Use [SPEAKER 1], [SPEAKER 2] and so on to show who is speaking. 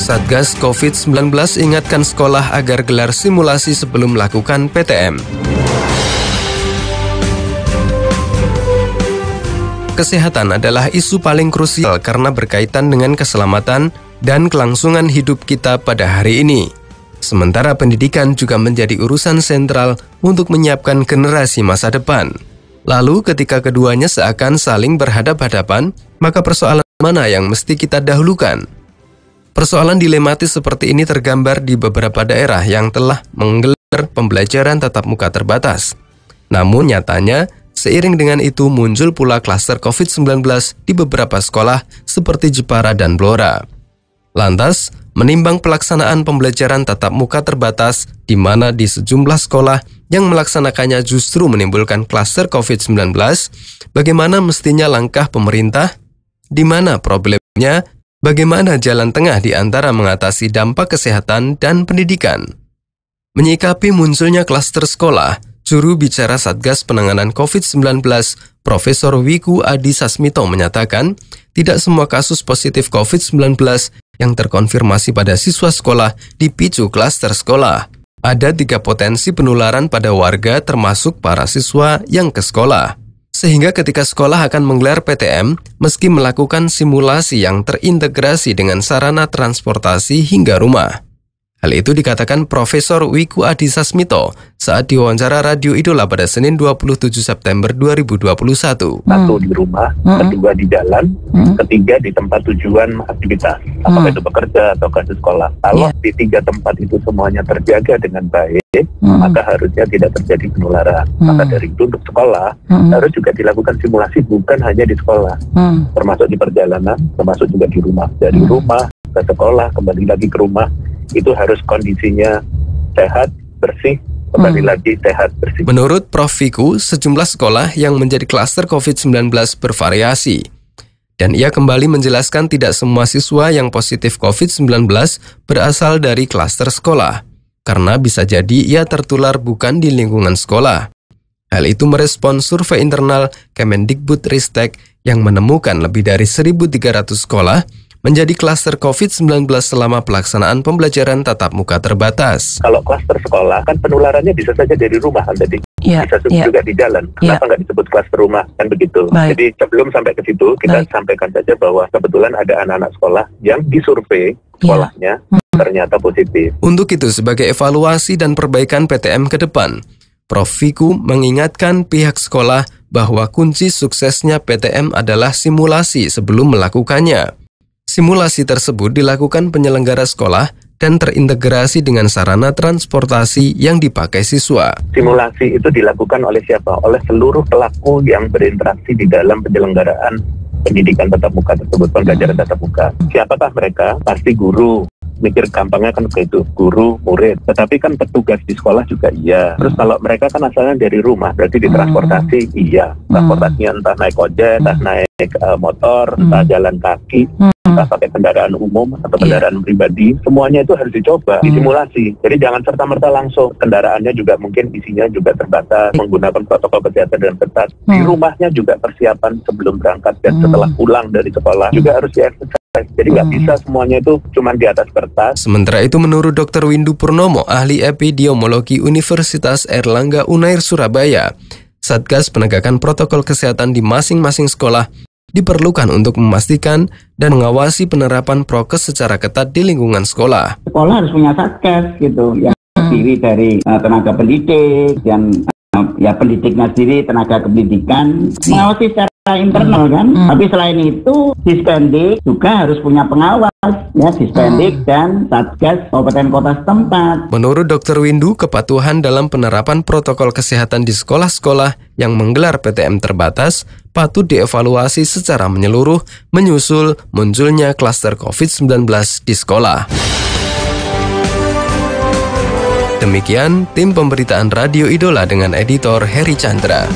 [SPEAKER 1] Satgas COVID-19 ingatkan sekolah agar gelar simulasi sebelum melakukan PTM. Kesehatan adalah isu paling krusial karena berkaitan dengan keselamatan dan kelangsungan hidup kita pada hari ini. Sementara pendidikan juga menjadi urusan sentral untuk menyiapkan generasi masa depan. Lalu ketika keduanya seakan saling berhadap-hadapan, maka persoalan mana yang mesti kita dahulukan? Persoalan dilematis seperti ini tergambar di beberapa daerah yang telah menggelar pembelajaran tatap muka terbatas. Namun nyatanya, seiring dengan itu muncul pula klaster COVID-19 di beberapa sekolah seperti Jepara dan Blora. Lantas, menimbang pelaksanaan pembelajaran tatap muka terbatas di mana di sejumlah sekolah yang melaksanakannya justru menimbulkan klaster COVID-19, bagaimana mestinya langkah pemerintah? Di mana problemnya? Bagaimana jalan tengah di antara mengatasi dampak kesehatan dan pendidikan? Menyikapi munculnya klaster sekolah, juru bicara Satgas Penanganan COVID-19, Profesor Wiku Adi Sasmito menyatakan, tidak semua kasus positif COVID-19 yang terkonfirmasi pada siswa sekolah dipicu klaster sekolah. Ada 3 potensi penularan pada warga termasuk para siswa yang ke sekolah. Sehingga ketika sekolah akan menggelar PTM, meski melakukan simulasi yang terintegrasi dengan sarana transportasi hingga rumah. Hal itu dikatakan Profesor Wiku Adi Sasmito saat diwawancara Radio Idola pada Senin 27 September 2021.
[SPEAKER 2] Satu di rumah, kedua di jalan, ketiga di tempat tujuan aktivitas, apakah itu bekerja atau ke sekolah. Kalau di 3 tempat itu semuanya terjaga dengan baik, maka harusnya tidak terjadi penularan. Maka dari itu untuk sekolah harus juga dilakukan simulasi bukan hanya di sekolah, termasuk di perjalanan, termasuk juga di rumah. Dari rumah ke sekolah, kembali lagi ke rumah, itu harus kondisinya sehat, bersih, kembali lagi sehat, bersih.
[SPEAKER 1] Menurut Prof. Wiku, sejumlah sekolah yang menjadi klaster COVID-19 bervariasi. Dan ia kembali menjelaskan tidak semua siswa yang positif COVID-19 berasal dari klaster sekolah, karena bisa jadi ia tertular bukan di lingkungan sekolah. Hal itu merespon survei internal Kemendikbudristek yang menemukan lebih dari 1.300 sekolah menjadi klaster COVID-19 selama pelaksanaan pembelajaran tatap muka terbatas.
[SPEAKER 2] Kalau klaster sekolah, kan penularannya bisa saja dari rumah kan tadi. Bisa juga di jalan. Kenapa nggak disebut klaster rumah? Kan begitu. Jadi sebelum sampai ke situ, kita sampaikan saja bahwa kebetulan ada anak-anak sekolah yang disurvei sekolahnya ternyata positif.
[SPEAKER 1] Untuk itu, sebagai evaluasi dan perbaikan PTM ke depan, Prof. Wiku mengingatkan pihak sekolah bahwa kunci suksesnya PTM adalah simulasi sebelum melakukannya. Simulasi tersebut dilakukan penyelenggara sekolah dan terintegrasi dengan sarana transportasi yang dipakai siswa.
[SPEAKER 2] Simulasi itu dilakukan oleh siapa? Oleh seluruh pelaku yang berinteraksi di dalam penyelenggaraan pendidikan tatap muka tersebut, pembelajaran tatap muka. Siapakah mereka? Pasti guru. Mikir gampangnya kan begitu, guru, murid. Tetapi kan petugas di sekolah juga iya. Terus kalau mereka kan asalnya dari rumah, berarti ditransportasi, iya. Transportasinya entah naik ojek, entah naik motor, entah jalan kaki, entah pakai kendaraan umum atau kendaraan pribadi. Semuanya itu harus dicoba, disimulasi. Jadi jangan serta-merta langsung. Kendaraannya juga mungkin isinya juga terbatas, menggunakan protokol kesehatan dengan ketat. Di rumahnya juga persiapan sebelum berangkat dan setelah pulang dari sekolah juga harus dieksersis. Jadi nggak bisa semuanya itu cuma di atas kertas.
[SPEAKER 1] Sementara itu menurut Dr. Windu Purnomo, ahli epidemiologi Universitas Airlangga Unair Surabaya, Satgas penegakan protokol kesehatan di masing-masing sekolah diperlukan untuk memastikan dan mengawasi penerapan prokes secara ketat di lingkungan sekolah.
[SPEAKER 3] Sekolah harus punya Satgas gitu, yang terdiri dari tenaga pendidik dan pendidiknya sendiri, tenaga kependidikan, mengawasi secara internal kan. Tapi selain itu, Dispendik juga harus punya pengawas, ya, Dispendik dan Satgas kabupaten kota setempat.
[SPEAKER 1] Menurut Dr. Windu, kepatuhan dalam penerapan protokol kesehatan di sekolah-sekolah yang menggelar PTM terbatas patut dievaluasi secara menyeluruh menyusul munculnya klaster COVID-19 di sekolah. Demikian tim pemberitaan Radio Idola dengan editor Heri Chandra.